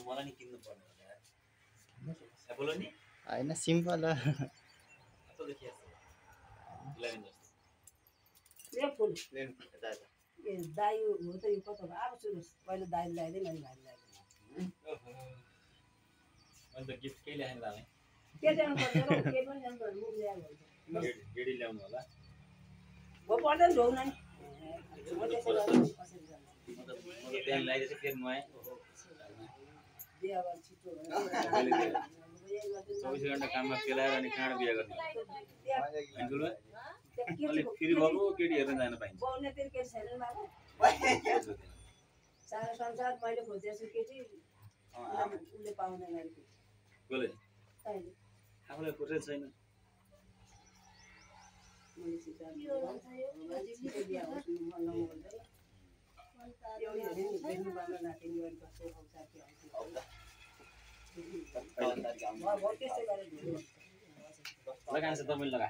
मलाई नि किन्नु पर्ने हो यार एप्पल नि हैन सिम्पल हो कस्तो देखिएको छ 11 जस्तो ले फुल प्लेन यता यता ए दाइ हो त यो कता भयो अब सुन्नुहोस् पहिला दाइले ल्याइदिएँ मैले भाइले ल्याइदिएँ मैले त गिफ्ट केही ल्याएन लाने के ल्याउनु पर्छ र के पनि ल्याउनु पर्छ मुख ल्याएर हुन्छ गेडी ल्याउनु होला हो पर्दैन ढोउ न नि म त्यसै गर्छु कसरी जान्छ म त बिहान ल्याइदिएछ फेरि नुहाएँ बिहा गर्न छिटो भयो 24 घण्टा काममा पेलाएर अनि कहाँ बिहा गर्ने हैन अलि फ्री भएको केटी हेर्न जान पाइन्छ बाउले फेरि केटी छैन बाबु सारा संसार मैले खोजेछु केटी उसले पाउँदैन अरे बोले अहिले आफूलाई फुर्सद छैन मैले छिटो बिहा होस् मन नहुँदैन एउटै हेर्ने नि बेच्नु बाँड्न नातिनी गरी कस्तो संसार के आउँछ त्यस्तै गरेर लगाएछ तपाईले लगा